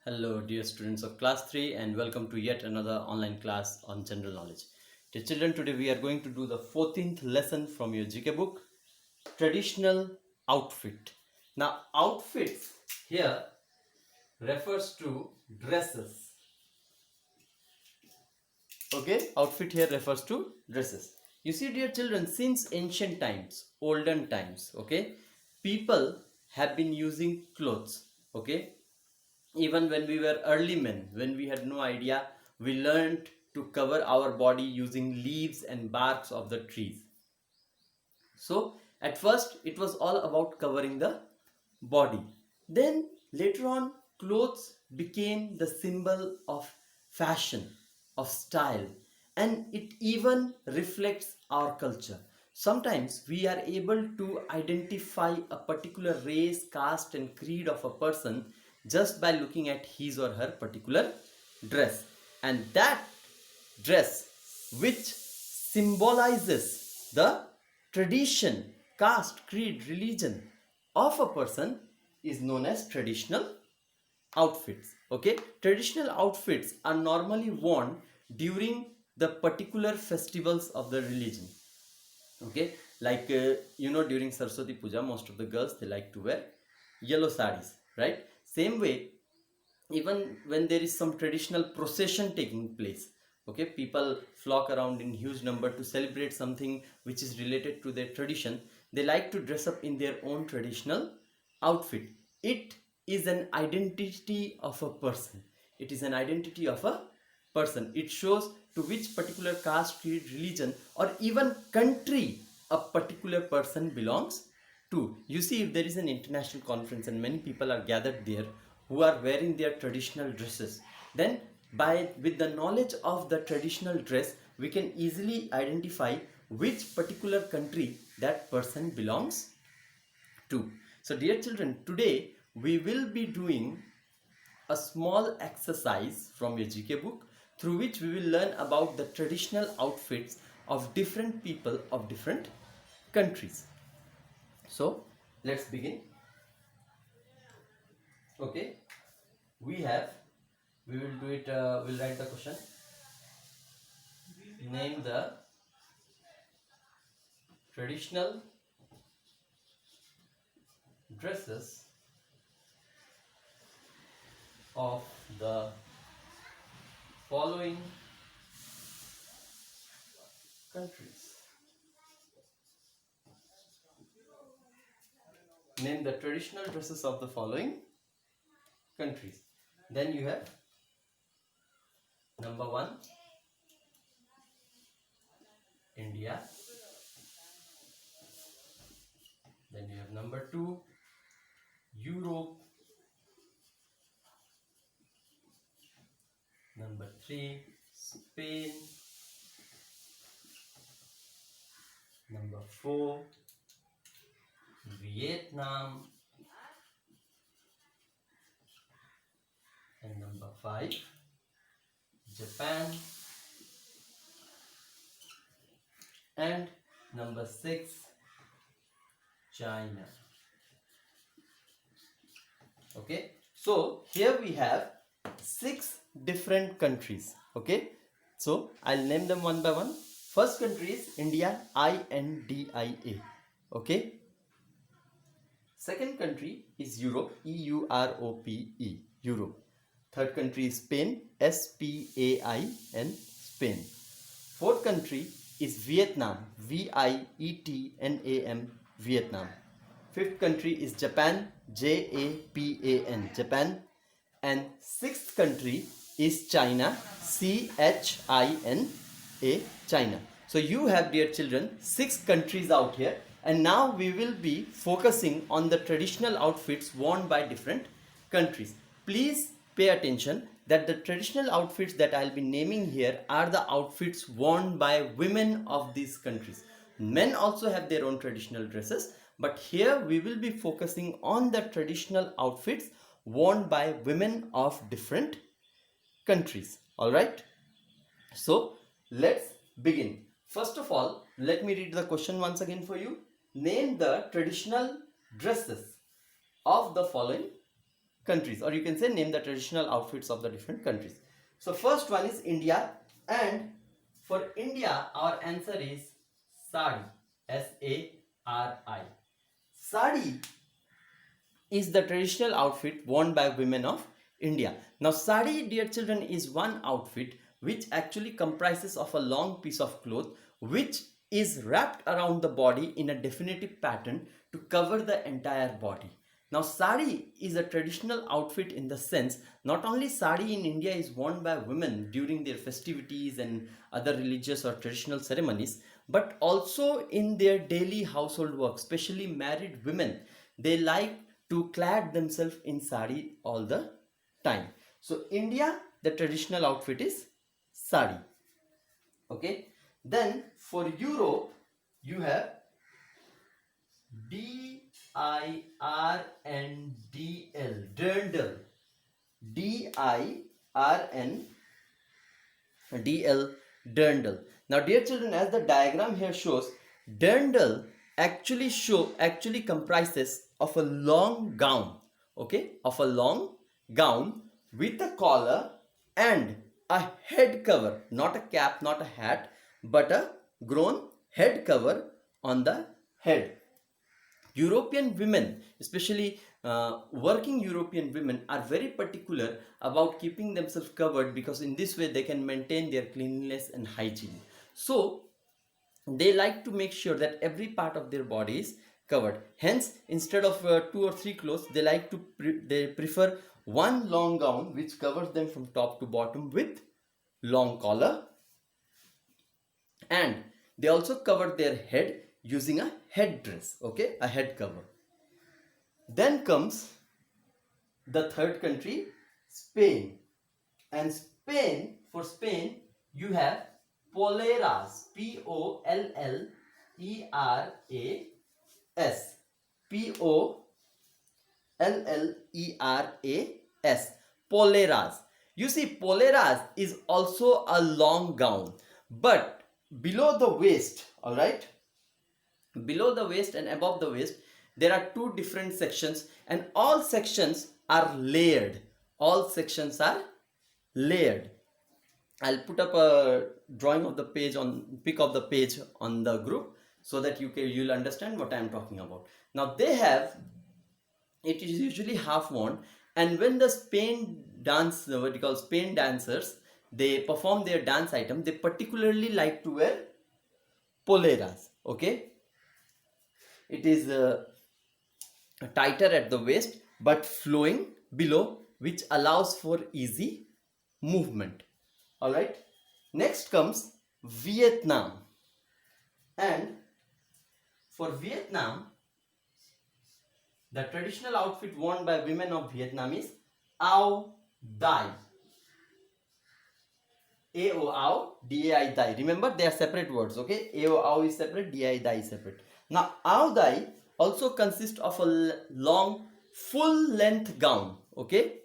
Hello, dear students of class 3, and welcome to yet another online class on general knowledge. Dear children, today we are going to do the 14th lesson from your GK book, Traditional Outfit. Now, outfits here refers to dresses. Okay, outfit here refers to dresses. You see, dear children, since ancient times, olden times, okay, people have been using clothes, okay. Even when we were early men, when we had no idea, we learned to cover our body using leaves and barks of the trees. So at first it was all about covering the body. Then later on, clothes became the symbol of fashion, of style, and it even reflects our culture. Sometimes we are able to identify a particular race, caste, and creed of a person just by looking at his or her particular dress. And that dress, which symbolizes the tradition, caste, creed, religion of a person, is known as traditional outfits. Okay, traditional outfits are normally worn during the particular festivals of the religion. Okay, like during Saraswati Puja, most of the girls, they like to wear yellow sarees, right? Same way, even when there is some traditional procession taking place, okay, people flock around in huge number to celebrate something which is related to their tradition. They like to dress up in their own traditional outfit. It is an identity of a person. It is an identity of a person. It shows to which particular caste, creed, religion, or even country a particular person belongs to. You see, if there is an international conference and many people are gathered there who are wearing their traditional dresses, then by with the knowledge of the traditional dress, we can easily identify which particular country that person belongs to. So dear children, today we will be doing a small exercise from your GK book, through which we will learn about the traditional outfits of different people of different countries. So let's begin. Okay, we will do it, we'll write the question. Name the traditional dresses of the following countries. Name the traditional dresses of the following countries. Then you have number 1, India. Then you have number 2, Europe. Number 3, Spain. Number 4, Vietnam. And number 5, Japan. And number 6, China. Okay, so here we have 6 different countries. Okay, so I'll name them one by one. First country is India, INDIA. Okay, second country is Europe, EUROPE, Europe. Third country is Spain, SPAIN, Spain. Fourth country is Vietnam, VIETNAM, Vietnam. Fifth country is Japan, JAPAN, Japan. And sixth country is China, CHINA, China. So you have, dear children, 6 countries out here, and now we will be focusing on the traditional outfits worn by different countries. Please pay attention that the traditional outfits that I'll be naming here are the outfits worn by women of these countries. Men also have their own traditional dresses, but here we will be focusing on the traditional outfits worn by women of different countries. All right, so let's begin. First of all, let me read the question once again for you. Name the traditional dresses of the following countries, or you can say name the traditional outfits of the different countries. So first one is India, and for India our answer is sari, S-A-R-I. Sari is the traditional outfit worn by women of India. Now sari, dear children, is one outfit which actually comprises of a long piece of cloth which is wrapped around the body in a definitive pattern to cover the entire body. Now sari is a traditional outfit in the sense not only sari in India is worn by women during their festivities and other religious or traditional ceremonies, but also in their daily household work, especially married women. They like to clad themselves in sari all the time. So India, the traditional outfit is sari. Okay. Then for Europe, you have D-I-R-N-D-L, dirndl. D-I-R-N-D-L, dirndl. Now, dear children, as the diagram here shows, dirndl actually comprises of a long gown, okay, of a long gown with a collar and a head cover, not a cap, not a hat, but a grown head cover on the head. European women, especially working European women, are very particular about keeping themselves covered because in this way they can maintain their cleanliness and hygiene. So they like to make sure that every part of their body is covered. Hence, instead of 2 or 3 clothes, they like to they prefer one long gown which covers them from top to bottom with long collar, and they also cover their head using a headdress, okay, a head cover. Then comes the third country, Spain. And for Spain, you have poleras, P-O-L-L-E-R-A-S, P-O-L-L-E-R-A-S, poleras. You see, poleras is also a long gown, but below the waist, all right, below the waist and above the waist, there are two different sections, and all sections are layered. All sections are layered. I'll put up a drawing of the page on pic of the page on the group so that you'll understand what I'm talking about. Now they have, it is usually half worn, and when the Spain dance, what you call Spain dancers, they perform their dance item, they particularly like to wear poleras, okay. It is tighter at the waist but flowing below, which allows for easy movement. All right. Next comes Vietnam, and for Vietnam, the traditional outfit worn by women of Vietnam is Ao Dai. A-O Ao, D-A-I Dai. Remember, they are separate words, okay? A-O Ao is separate, D-I Dai is separate. Now, Ao Dai also consists of a long, full-length gown, okay?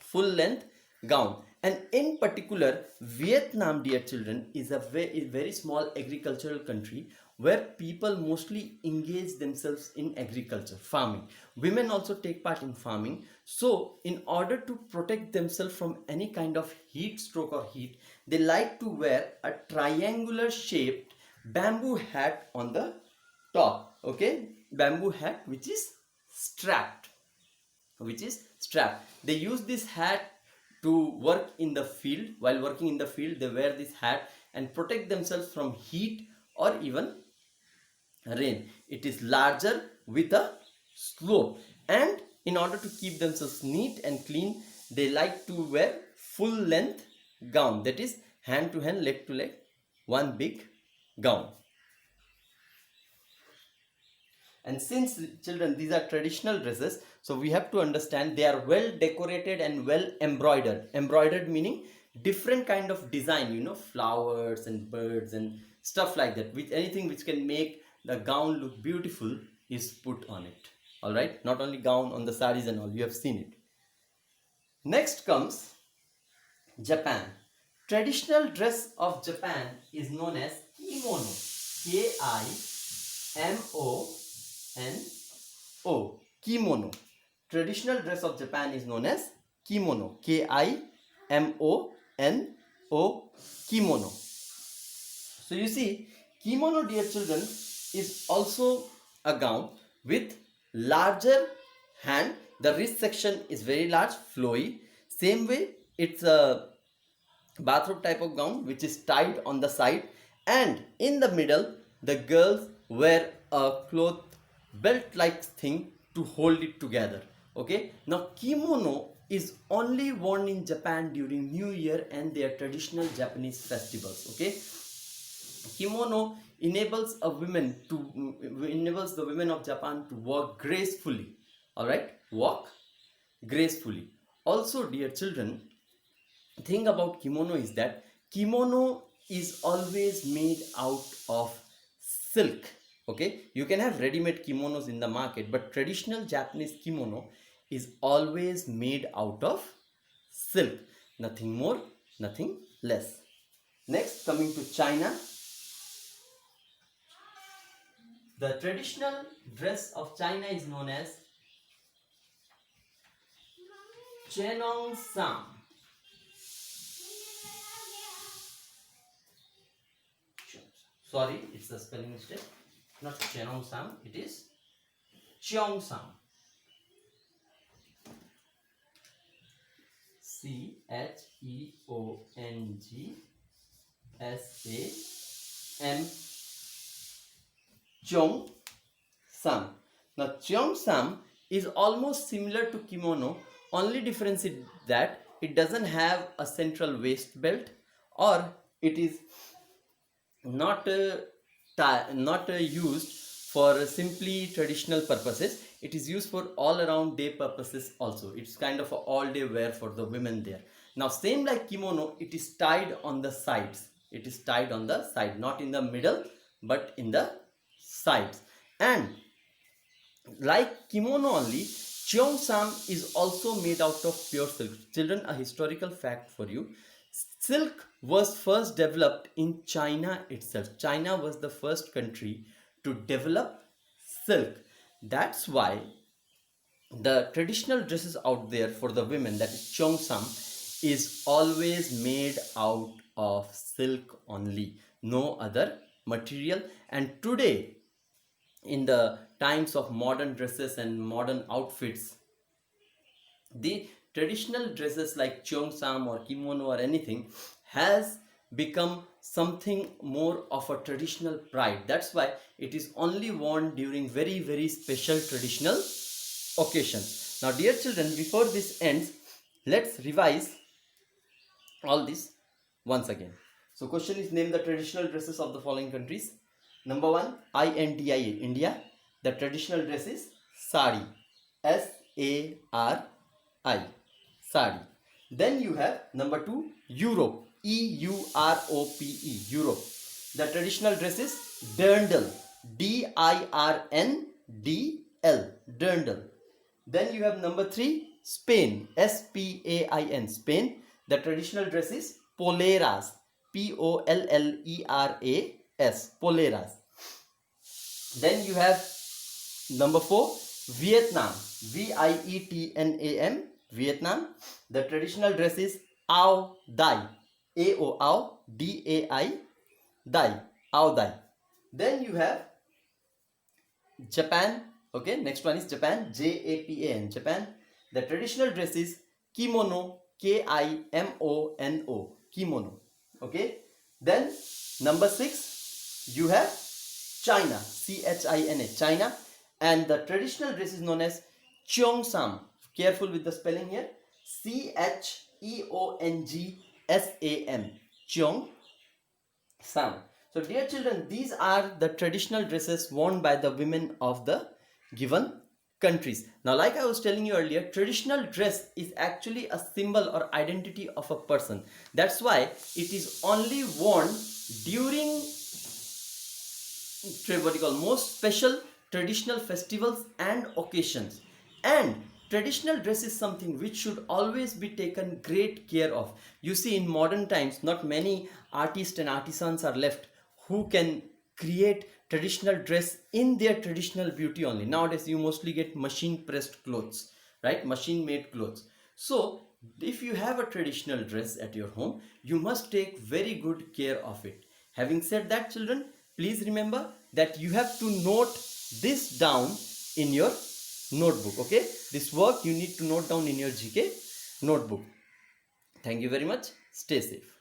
Full-length gown. And in particular, Vietnam, dear children, is a very small agricultural country where people mostly engage themselves in agriculture, farming. Women also take part in farming. So, in order to protect themselves from any kind of heat stroke or heat, they like to wear a triangular shaped bamboo hat on the top. Okay, bamboo hat which is strapped. They use this hat to work in the field. While working in the field, they wear this hat and protect themselves from heat or even rain. It is larger with a slope, and in order to keep themselves neat and clean, they like to wear full length gown, that is hand to hand, leg to leg, one big gown. And since, children, these are traditional dresses, so we have to understand they are well decorated and well embroidered. Embroidered meaning different kind of design, you know, flowers and birds and stuff like that, with anything which can make the gown look beautiful is put on it. All right, not only gown, on the saris and all, you have seen it. Next comes Japan. Traditional dress of Japan is known as kimono, K-I-M-O-N-O, kimono. traditional dress of Japan is known as kimono. Kimono. Kimono. So you see, kimono, dear children, is also a gown with larger hand. The wrist section is very large, flowy. Same way, it's a bathrobe type of gown which is tied on the side, and in the middle the girls wear a cloth belt like thing to hold it together. Okay, now kimono is only worn in Japan during New Year and their traditional Japanese festivals. Okay, kimono enables the women of Japan to walk gracefully. All right, walk gracefully. Also, dear children, thing about kimono is that kimono is always made out of silk. Okay, you can have ready-made kimonos in the market, but traditional Japanese kimono is always made out of silk. Nothing more, nothing less. Next, coming to China, the traditional dress of China is known as Cheongsam. Sorry, it's a spelling mistake. Not Cheongsam, it is Cheongsam. Cheongsam. Cheongsam. Now, Cheongsam is almost similar to kimono. Only difference is that it doesn't have a central waist belt, or it is not used for simply traditional purposes. It is used for all around day purposes also. It's kind of a all day wear for the women there. Now, same like kimono, it is tied on the sides. It is tied on the side, not in the middle, but in the sides. And like kimono only, Cheongsam is also made out of pure silk. Children, a historical fact for you. Silk was first developed in China itself. China was the first country to develop silk. That's why the traditional dresses out there for the women, that is Cheongsam, is always made out of silk only, no other material. And today, in the times of modern dresses and modern outfits, the traditional dresses like Cheongsam or kimono or anything has become something more of a traditional pride. That's why it is only worn during very, very special traditional occasions. Now, dear children, before this ends, let's revise all this once again. So, question is, name the traditional dresses of the following countries. Number 1, India, India. The traditional dress is sari, S-A-R-I, sari. Then you have number 2, Europe, E-U-R-O-P-E, Europe. The traditional dress is dirndl, D-I-R-N-D-L, dirndl. Then you have number 3, Spain, S-P-A-I-N, Spain. The traditional dress is poleras, P-O-L-L-E-R-A-S, poleras. Then you have number 4, Vietnam, V-I-E-T-N-A-M, Vietnam. The traditional dress is Ao Dai, A-O-Ao-D-A-I, Dai, Ao Dai. Then you have Japan. Okay, next one is Japan, J-A-P-A-N, Japan. The traditional dress is kimono, K-I-M-O-N-O, kimono. Okay, then number 6, you have China, C-H-I-N-A, China. And the traditional dress is known as Cheongsam. Careful with the spelling here, C-H-E-O-N-G-S-A-M, Cheongsam. So, dear children, these are the traditional dresses worn by the women of the given countries. Now, like I was telling you earlier, traditional dress is actually a symbol or identity of a person. That's why it is only worn during most special traditional festivals and occasions. And traditional dress is something which should always be taken great care of. You see, in modern times, not many artists and artisans are left who can create traditional dress in their traditional beauty only. Nowadays, you mostly get machine pressed clothes, right? Machine made clothes. So if you have a traditional dress at your home, you must take very good care of it. Having said that, children, please remember that you have to note this down in your notebook. Okay, this work you need to note down in your GK notebook. Thank you very much. Stay safe.